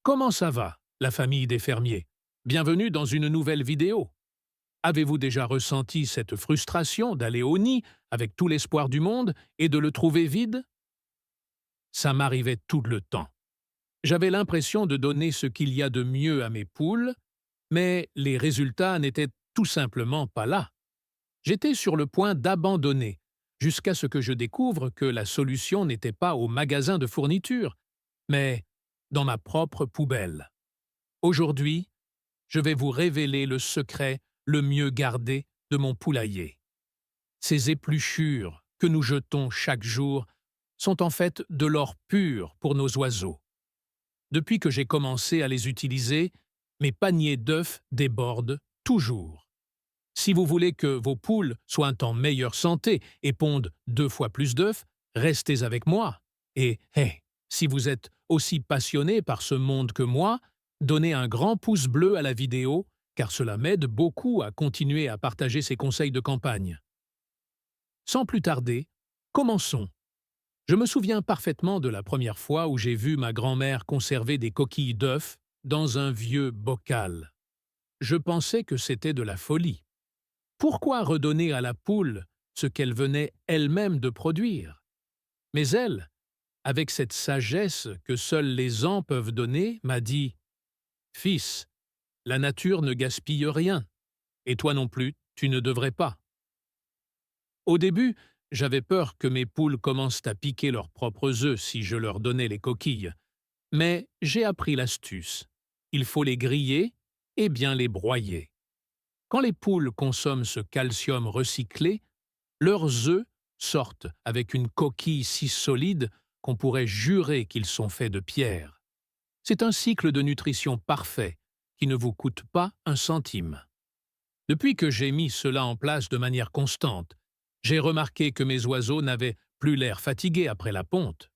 Comment ça va, la famille des fermiers? Bienvenue dans une nouvelle vidéo. Avez-vous déjà ressenti cette frustration d'aller au nid avec tout l'espoir du monde et de le trouver vide? Ça m'arrivait tout le temps. J'avais l'impression de donner ce qu'il y a de mieux à mes poules, mais les résultats n'étaient tout simplement pas là. J'étais sur le point d'abandonner, jusqu'à ce que je découvre que la solution n'était pas au magasin de fournitures, mais dans ma propre poubelle. Aujourd'hui, je vais vous révéler le secret le mieux gardé de mon poulailler. Ces épluchures que nous jetons chaque jour sont en fait de l'or pur pour nos oiseaux. Depuis que j'ai commencé à les utiliser, mes paniers d'œufs débordent toujours. Si vous voulez que vos poules soient en meilleure santé et pondent 2 fois plus d'œufs, restez avec moi. Et, si vous êtes aussi passionné par ce monde que moi, donnez un grand pouce bleu à la vidéo, car cela m'aide beaucoup à continuer à partager ces conseils de campagne. Sans plus tarder, commençons. Je me souviens parfaitement de la première fois où j'ai vu ma grand-mère conserver des coquilles d'œufs dans un vieux bocal. Je pensais que c'était de la folie. Pourquoi redonner à la poule ce qu'elle venait elle-même de produire? Mais elle, avec cette sagesse que seuls les ans peuvent donner, m'a dit « Fils, la nature ne gaspille rien, et toi non plus, tu ne devrais pas. » Au début, j'avais peur que mes poules commencent à piquer leurs propres œufs si je leur donnais les coquilles, mais j'ai appris l'astuce. Il faut les griller et bien les broyer. Quand les poules consomment ce calcium recyclé, leurs œufs sortent avec une coquille si solide qu'on pourrait jurer qu'ils sont faits de pierre. C'est un cycle de nutrition parfait qui ne vous coûte pas un centime. Depuis que j'ai mis cela en place de manière constante, j'ai remarqué que mes oiseaux n'avaient plus l'air fatigués après la ponte.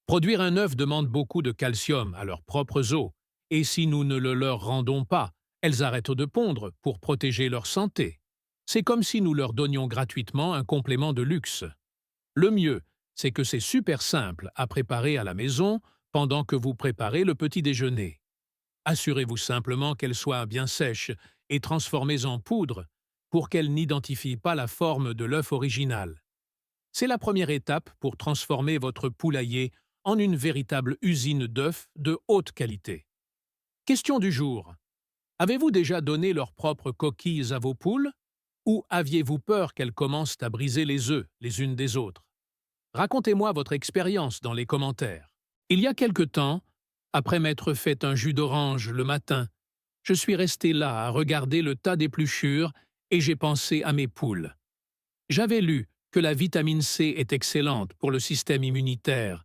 Produire un œuf demande beaucoup de calcium à leurs propres os, et si nous ne le leur rendons pas, elles arrêtent de pondre pour protéger leur santé. C'est comme si nous leur donnions gratuitement un complément de luxe. Le mieux, c'est que c'est super simple à préparer à la maison pendant que vous préparez le petit déjeuner. Assurez-vous simplement qu'elles soient bien sèches et transformées en poudre pour qu'elles n'identifient pas la forme de l'œuf original. C'est la première étape pour transformer votre poulailler en une véritable usine d'œufs de haute qualité. Question du jour. Avez-vous déjà donné leurs propres coquilles à vos poules? Ou aviez-vous peur qu'elles commencent à briser les œufs les unes des autres? Racontez-moi votre expérience dans les commentaires. Il y a quelque temps, après m'être fait un jus d'orange le matin, je suis resté là à regarder le tas d'épluchures et j'ai pensé à mes poules. J'avais lu que la vitamine C est excellente pour le système immunitaire.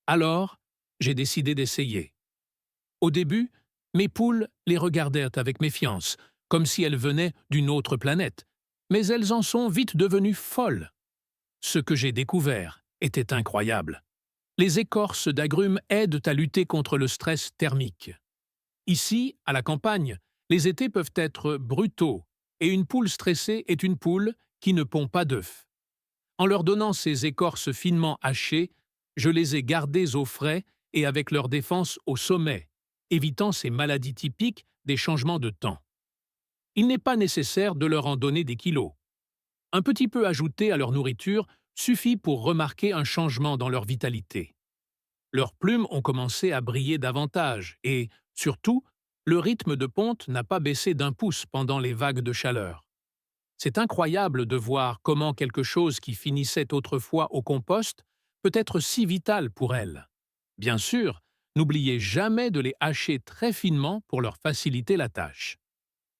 Alors, j'ai décidé d'essayer. Au début, mes poules les regardèrent avec méfiance, comme si elles venaient d'une autre planète, mais elles en sont vite devenues folles. Ce que j'ai découvert était incroyable. Les écorces d'agrumes aident à lutter contre le stress thermique. Ici, à la campagne, les étés peuvent être brutaux, et une poule stressée est une poule qui ne pond pas d'œufs. En leur donnant ces écorces finement hachées, je les ai gardées au frais et avec leur défense au sommet, évitant ces maladies typiques des changements de temps. Il n'est pas nécessaire de leur en donner des kilos. Un petit peu ajouté à leur nourriture suffit pour remarquer un changement dans leur vitalité. Leurs plumes ont commencé à briller davantage et, surtout, le rythme de ponte n'a pas baissé d'1 pouce pendant les vagues de chaleur. C'est incroyable de voir comment quelque chose qui finissait autrefois au compost peut être si vital pour elles. Bien sûr, n'oubliez jamais de les hacher très finement pour leur faciliter la tâche.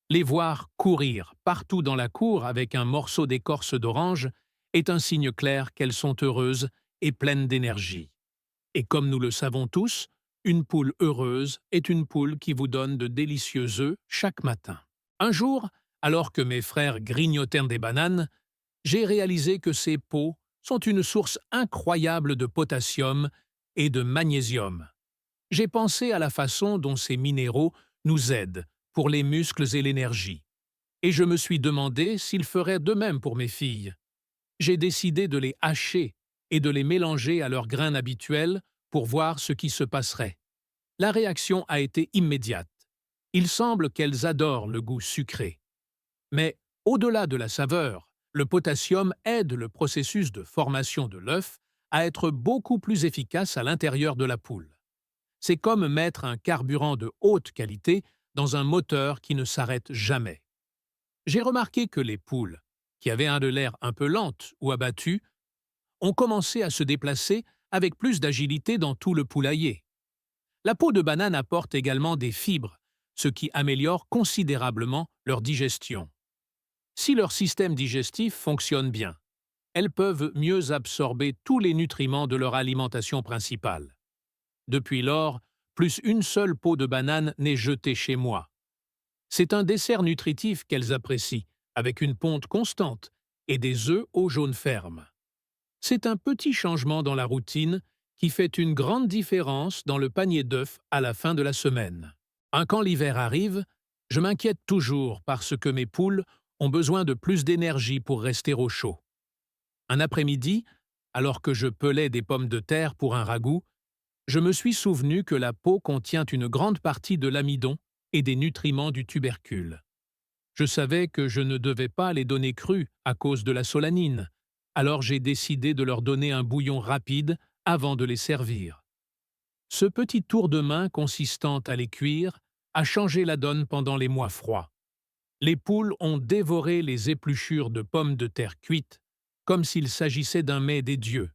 Les voir courir partout dans la cour avec un morceau d'écorce d'orange est un signe clair qu'elles sont heureuses et pleines d'énergie. Et comme nous le savons tous, une poule heureuse est une poule qui vous donne de délicieux œufs chaque matin. Un jour, alors que mes frères grignotèrent des bananes, j'ai réalisé que ces peaux sont une source incroyable de potassium et de magnésium. J'ai pensé à la façon dont ces minéraux nous aident pour les muscles et l'énergie. Et je me suis demandé s'ils feraient de même pour mes filles. J'ai décidé de les hacher et de les mélanger à leurs graines habituelles pour voir ce qui se passerait. La réaction a été immédiate. Il semble qu'elles adorent le goût sucré. Mais au-delà de la saveur, le potassium aide le processus de formation de l'œuf à être beaucoup plus efficace à l'intérieur de la poule. C'est comme mettre un carburant de haute qualité dans un moteur qui ne s'arrête jamais. J'ai remarqué que les poules, qui avaient un de l'air un peu lente ou abattues, ont commencé à se déplacer avec plus d'agilité dans tout le poulailler. La peau de banane apporte également des fibres, ce qui améliore considérablement leur digestion. Si leur système digestif fonctionne bien, elles peuvent mieux absorber tous les nutriments de leur alimentation principale. Depuis lors, plus une seule peau de banane n'est jetée chez moi. C'est un dessert nutritif qu'elles apprécient, avec une ponte constante et des œufs au jaune ferme. C'est un petit changement dans la routine qui fait une grande différence dans le panier d'œufs à la fin de la semaine. Quand l'hiver arrive, je m'inquiète toujours parce que mes poules ont besoin de plus d'énergie pour rester au chaud. Un après-midi, alors que je pelais des pommes de terre pour un ragoût, je me suis souvenu que la peau contient une grande partie de l'amidon et des nutriments du tubercule. Je savais que je ne devais pas les donner crus à cause de la solanine, alors j'ai décidé de leur donner un bouillon rapide avant de les servir. Ce petit tour de main consistant à les cuire a changé la donne pendant les mois froids. Les poules ont dévoré les épluchures de pommes de terre cuites, comme s'il s'agissait d'un mets des dieux.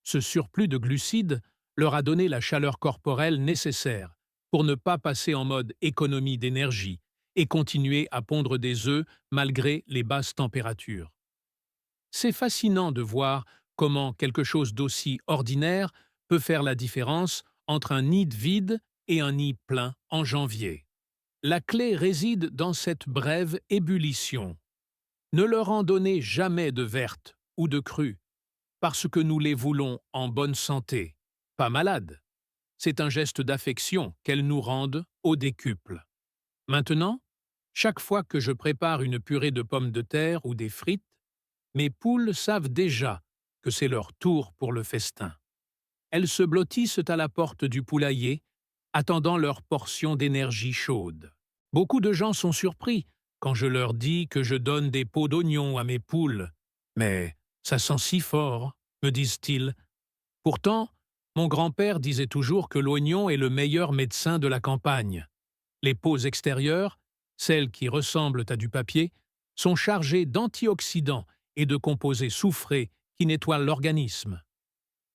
Ce surplus de glucides leur a donné la chaleur corporelle nécessaire pour ne pas passer en mode économie d'énergie et continuer à pondre des œufs malgré les basses températures. C'est fascinant de voir comment quelque chose d'aussi ordinaire peut faire la différence entre un nid vide et un nid plein en janvier. La clé réside dans cette brève ébullition. Ne leur en donnez jamais de vertes ou de crues, parce que nous les voulons en bonne santé, pas malades. C'est un geste d'affection qu'elles nous rendent au décuple. Maintenant, chaque fois que je prépare une purée de pommes de terre ou des frites, mes poules savent déjà que c'est leur tour pour le festin. Elles se blottissent à la porte du poulailler, attendant leur portion d'énergie chaude. Beaucoup de gens sont surpris quand je leur dis que je donne des pots d'oignons à mes poules. Mais ça sent si fort, me disent-ils. Pourtant, mon grand-père disait toujours que l'oignon est le meilleur médecin de la campagne. Les peaux extérieures, celles qui ressemblent à du papier, sont chargées d'antioxydants et de composés soufrés qui nettoient l'organisme.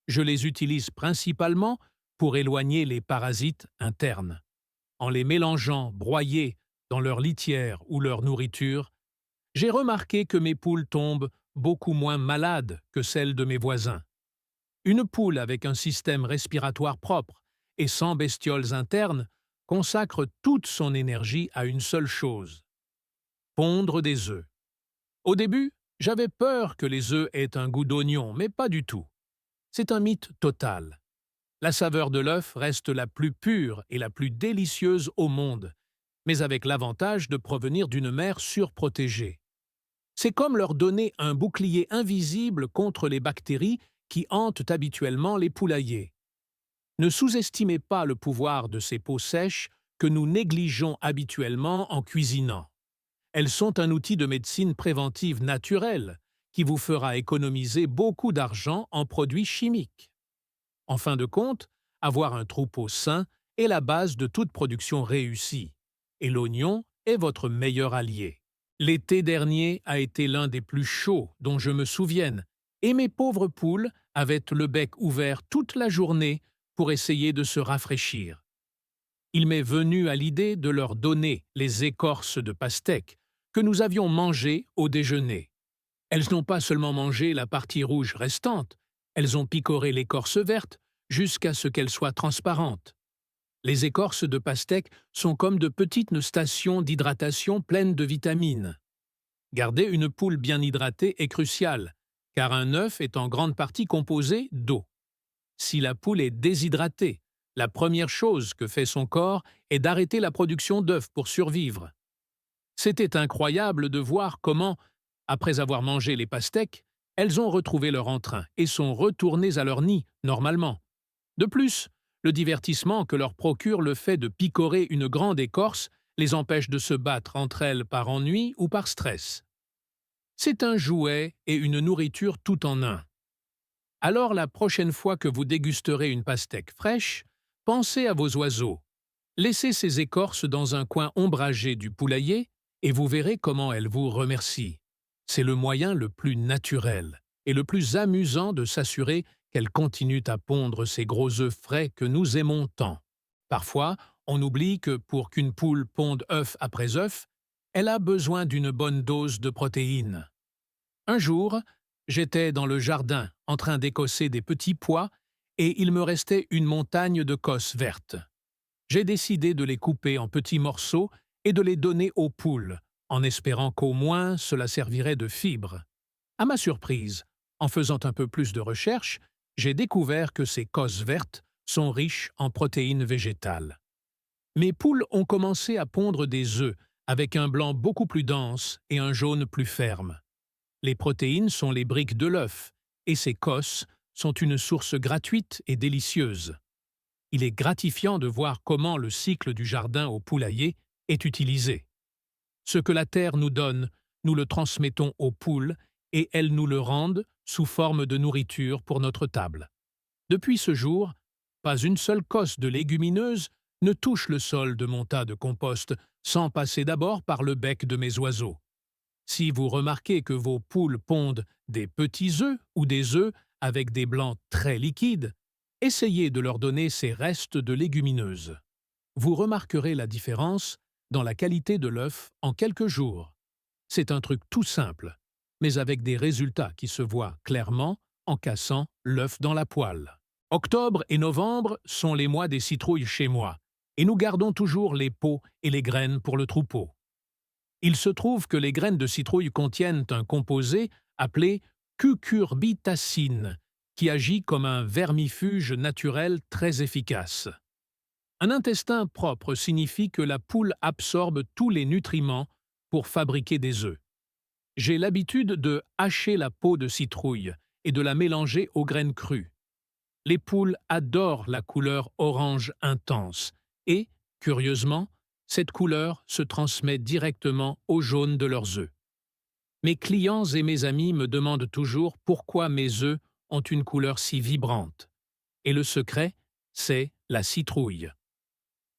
Je les utilise principalement pour éloigner les parasites internes. En les mélangeant broyés dans leur litière ou leur nourriture, j'ai remarqué que mes poules tombent beaucoup moins malades que celles de mes voisins. Une poule avec un système respiratoire propre et sans bestioles internes consacre toute son énergie à une seule chose: pondre des œufs. Au début, j'avais peur que les œufs aient un goût d'oignon, mais pas du tout. C'est un mythe total. La saveur de l'œuf reste la plus pure et la plus délicieuse au monde, mais avec l'avantage de provenir d'une mère surprotégée. C'est comme leur donner un bouclier invisible contre les bactéries qui hantent habituellement les poulaillers. Ne sous-estimez pas le pouvoir de ces peaux sèches que nous négligeons habituellement en cuisinant. Elles sont un outil de médecine préventive naturelle qui vous fera économiser beaucoup d'argent en produits chimiques. En fin de compte, avoir un troupeau sain est la base de toute production réussie, et l'oignon est votre meilleur allié. L'été dernier a été l'un des plus chauds dont je me souvienne, et mes pauvres poules avaient le bec ouvert toute la journée pour essayer de se rafraîchir. Il m'est venu à l'idée de leur donner les écorces de pastèque que nous avions mangées au déjeuner. Elles n'ont pas seulement mangé la partie rouge restante, elles ont picoré l'écorce verte jusqu'à ce qu'elle soit transparente. Les écorces de pastèque sont comme de petites stations d'hydratation pleines de vitamines. Garder une poule bien hydratée est crucial, car un œuf est en grande partie composé d'eau. Si la poule est déshydratée, la première chose que fait son corps est d'arrêter la production d'œufs pour survivre. C'était incroyable de voir comment, après avoir mangé les pastèques, elles ont retrouvé leur entrain et sont retournées à leur nid, normalement. De plus, Le divertissement que leur procure le fait de picorer une grande écorce les empêche de se battre entre elles par ennui ou par stress. C'est un jouet et une nourriture tout en un. Alors la prochaine fois que vous dégusterez une pastèque fraîche, pensez à vos oiseaux. Laissez ces écorces dans un coin ombragé du poulailler et vous verrez comment elles vous remercient. C'est le moyen le plus naturel et le plus amusant de s'assurer qu'elles continuent à pondre ces gros œufs frais que nous aimons tant. Parfois, on oublie que pour qu'une poule ponde œuf après œuf, elle a besoin d'une bonne dose de protéines. Un jour, j'étais dans le jardin en train d'écosser des petits pois et il me restait une montagne de cosses vertes. J'ai décidé de les couper en petits morceaux et de les donner aux poules, en espérant qu'au moins cela servirait de fibre. À ma surprise, en faisant un peu plus de recherches, j'ai découvert que ces cosses vertes sont riches en protéines végétales. Mes poules ont commencé à pondre des œufs avec un blanc beaucoup plus dense et un jaune plus ferme. Les protéines sont les briques de l'œuf, et ces cosses sont une source gratuite et délicieuse. Il est gratifiant de voir comment le cycle du jardin au poulailler est utilisé. Ce que la terre nous donne, nous le transmettons aux poules et elles nous le rendent sous forme de nourriture pour notre table. Depuis ce jour, pas une seule cosse de légumineuse ne touche le sol de mon tas de compost sans passer d'abord par le bec de mes oiseaux. Si vous remarquez que vos poules pondent des petits œufs ou des œufs avec des blancs très liquides, essayez de leur donner ces restes de légumineuses. Vous remarquerez la différence dans la qualité de l'œuf en quelques jours. C'est un truc tout simple, mais avec des résultats qui se voient clairement en cassant l'œuf dans la poêle. Octobre et novembre sont les mois des citrouilles chez moi, et nous gardons toujours les peaux et les graines pour le troupeau. Il se trouve que les graines de citrouille contiennent un composé appelé cucurbitacine, qui agit comme un vermifuge naturel très efficace. Un intestin propre signifie que la poule absorbe tous les nutriments pour fabriquer des œufs. J'ai l'habitude de hacher la peau de citrouille et de la mélanger aux graines crues. Les poules adorent la couleur orange intense et, curieusement, cette couleur se transmet directement au jaune de leurs œufs. Mes clients et mes amis me demandent toujours pourquoi mes œufs ont une couleur si vibrante. Et le secret, c'est la citrouille.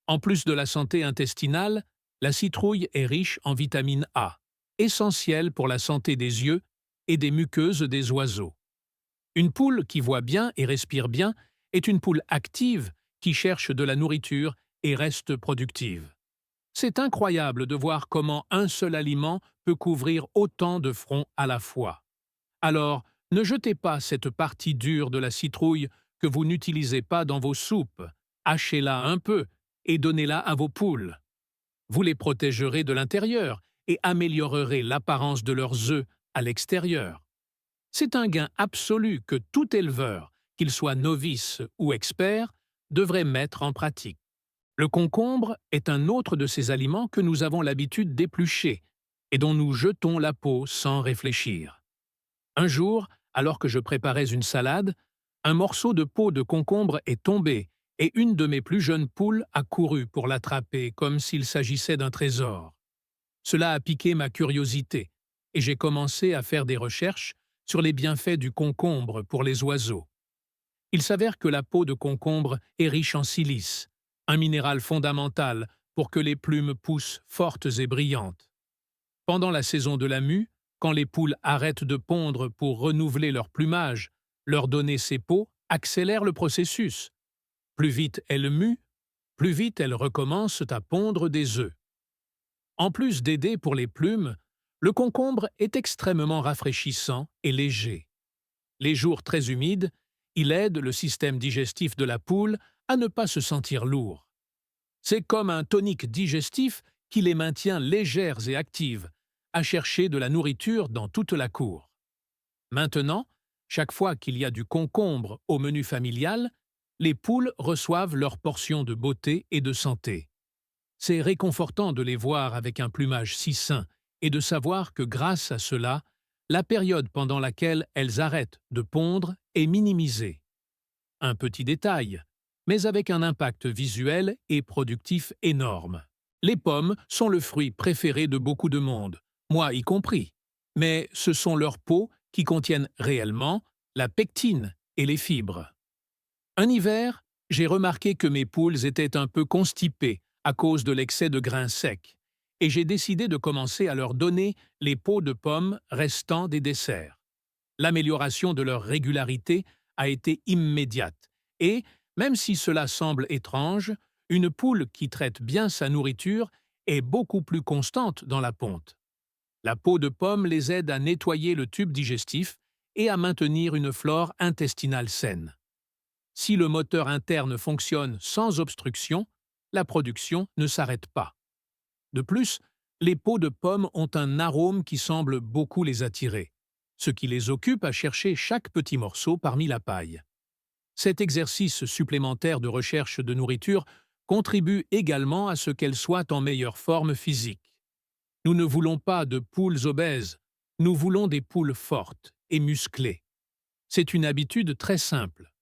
En plus de la santé intestinale, la citrouille est riche en vitamine A, essentielle pour la santé des yeux et des muqueuses des oiseaux. Une poule qui voit bien et respire bien est une poule active qui cherche de la nourriture et reste productive. C'est incroyable de voir comment un seul aliment peut couvrir autant de fronts à la fois. Alors, ne jetez pas cette partie dure de la citrouille que vous n'utilisez pas dans vos soupes. Hachez-la un peu et donnez-la à vos poules. Vous les protégerez de l'intérieur et améliorerez l'apparence de leurs œufs à l'extérieur. C'est un gain absolu que tout éleveur, qu'il soit novice ou expert, devrait mettre en pratique. Le concombre est un autre de ces aliments que nous avons l'habitude d'éplucher et dont nous jetons la peau sans réfléchir. Un jour, alors que je préparais une salade, un morceau de peau de concombre est tombé et une de mes plus jeunes poules a couru pour l'attraper comme s'il s'agissait d'un trésor. Cela a piqué ma curiosité et j'ai commencé à faire des recherches sur les bienfaits du concombre pour les oiseaux. Il s'avère que la peau de concombre est riche en silice, un minéral fondamental pour que les plumes poussent fortes et brillantes. Pendant la saison de la mue, quand les poules arrêtent de pondre pour renouveler leur plumage, leur donner ces peaux accélère le processus. Plus vite elles muent, plus vite elles recommencent à pondre des œufs. En plus d'aider pour les plumes, le concombre est extrêmement rafraîchissant et léger. Les jours très humides, il aide le système digestif de la poule à ne pas se sentir lourd. C'est comme un tonique digestif qui les maintient légères et actives, à chercher de la nourriture dans toute la cour. Maintenant, chaque fois qu'il y a du concombre au menu familial, les poules reçoivent leur portion de beauté et de santé. C'est réconfortant de les voir avec un plumage si sain et de savoir que grâce à cela, la période pendant laquelle elles arrêtent de pondre est minimisée. Un petit détail, mais avec un impact visuel et productif énorme. Les pommes sont le fruit préféré de beaucoup de monde, moi y compris, mais ce sont leurs peaux qui contiennent réellement la pectine et les fibres. Un hiver, j'ai remarqué que mes poules étaient un peu constipées à cause de l'excès de grains secs, et j'ai décidé de commencer à leur donner les peaux de pommes restant des desserts. L'amélioration de leur régularité a été immédiate, et, même si cela semble étrange, une poule qui traite bien sa nourriture est beaucoup plus constante dans la ponte. La peau de pomme les aide à nettoyer le tube digestif et à maintenir une flore intestinale saine. Si le moteur interne fonctionne sans obstruction, la production ne s'arrête pas. De plus, les peaux de pommes ont un arôme qui semble beaucoup les attirer, ce qui les occupe à chercher chaque petit morceau parmi la paille. Cet exercice supplémentaire de recherche de nourriture contribue également à ce qu'elles soient en meilleure forme physique. Nous ne voulons pas de poules obèses, nous voulons des poules fortes et musclées. C'est une habitude très simple.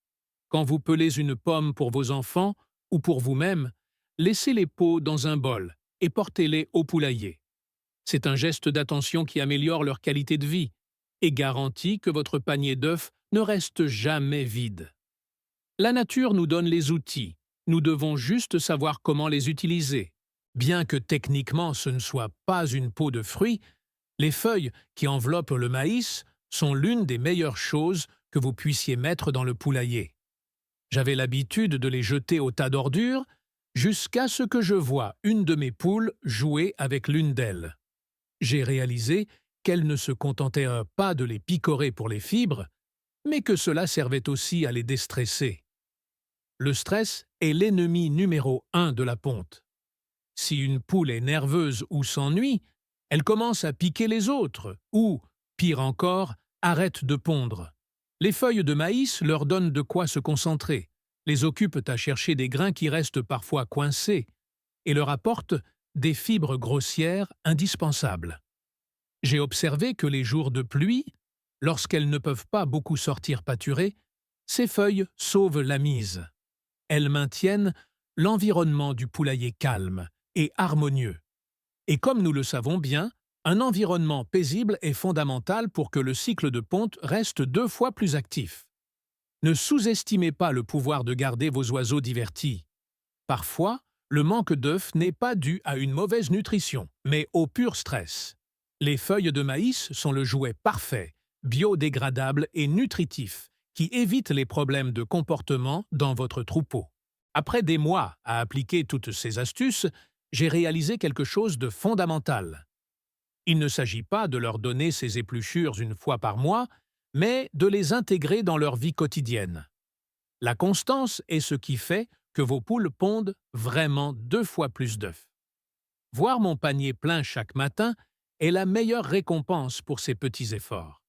Quand vous pelez une pomme pour vos enfants ou pour vous-même, laissez les peaux dans un bol et portez-les au poulailler. C'est un geste d'attention qui améliore leur qualité de vie et garantit que votre panier d'œufs ne reste jamais vide. La nature nous donne les outils, nous devons juste savoir comment les utiliser. Bien que techniquement ce ne soit pas une peau de fruit, les feuilles qui enveloppent le maïs sont l'une des meilleures choses que vous puissiez mettre dans le poulailler. J'avais l'habitude de les jeter au tas d'ordures jusqu'à ce que je voie une de mes poules jouer avec l'une d'elles. J'ai réalisé qu'elle ne se contentait pas de les picorer pour les fibres, mais que cela servait aussi à les déstresser. Le stress est l'ennemi numéro 1 de la ponte. Si une poule est nerveuse ou s'ennuie, elle commence à piquer les autres ou, pire encore, arrête de pondre. Les feuilles de maïs leur donnent de quoi se concentrer, les occupent à chercher des grains qui restent parfois coincés et leur apportent des fibres grossières indispensables. J'ai observé que les jours de pluie, lorsqu'elles ne peuvent pas beaucoup sortir pâturer, ces feuilles sauvent la mise. Elles maintiennent l'environnement du poulailler calme et harmonieux. Et comme nous le savons bien, un environnement paisible est fondamental pour que le cycle de ponte reste 2 fois plus actif. Ne sous-estimez pas le pouvoir de garder vos oiseaux divertis. Parfois, le manque d'œufs n'est pas dû à une mauvaise nutrition, mais au pur stress. Les feuilles de maïs sont le jouet parfait, biodégradable et nutritif, qui évite les problèmes de comportement dans votre troupeau. Après des mois à appliquer toutes ces astuces, j'ai réalisé quelque chose de fondamental. Il ne s'agit pas de leur donner ces épluchures une fois par mois, mais de les intégrer dans leur vie quotidienne. La constance est ce qui fait que vos poules pondent vraiment 2 fois plus d'œufs. Voir mon panier plein chaque matin est la meilleure récompense pour ces petits efforts.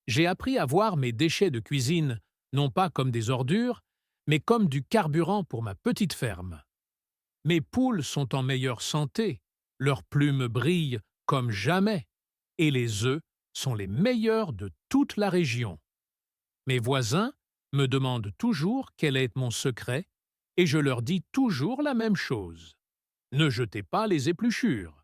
J'ai appris à voir mes déchets de cuisine non pas comme des ordures, mais comme du carburant pour ma petite ferme. Mes poules sont en meilleure santé, leurs plumes brillent comme jamais, et les œufs sont les meilleurs de toute la région. Mes voisins me demandent toujours quel est mon secret, et je leur dis toujours la même chose. Ne jetez pas les épluchures.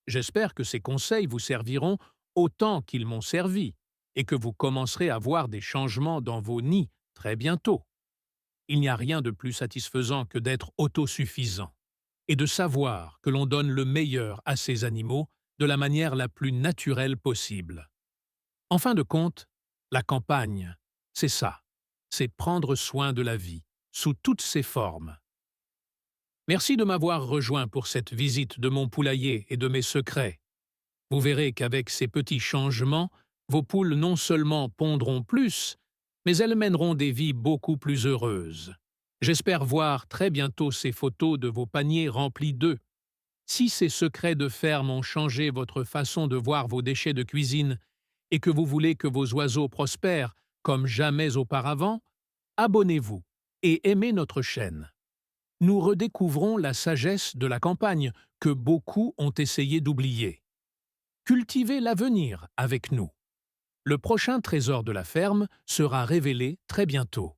J'espère que ces conseils vous serviront autant qu'ils m'ont servi, et que vous commencerez à voir des changements dans vos nids très bientôt. Il n'y a rien de plus satisfaisant que d'être autosuffisant et de savoir que l'on donne le meilleur à ces animaux de la manière la plus naturelle possible. En fin de compte, la campagne, c'est ça, c'est prendre soin de la vie, sous toutes ses formes. Merci de m'avoir rejoint pour cette visite de mon poulailler et de mes secrets. Vous verrez qu'avec ces petits changements, vos poules non seulement pondront plus, mais elles mèneront des vies beaucoup plus heureuses. J'espère voir très bientôt ces photos de vos paniers remplis d'œufs. Si ces secrets de ferme ont changé votre façon de voir vos déchets de cuisine et que vous voulez que vos oiseaux prospèrent comme jamais auparavant, abonnez-vous et aimez notre chaîne. Nous redécouvrons la sagesse de la campagne que beaucoup ont essayé d'oublier. Cultivez l'avenir avec nous. Le prochain trésor de la ferme sera révélé très bientôt.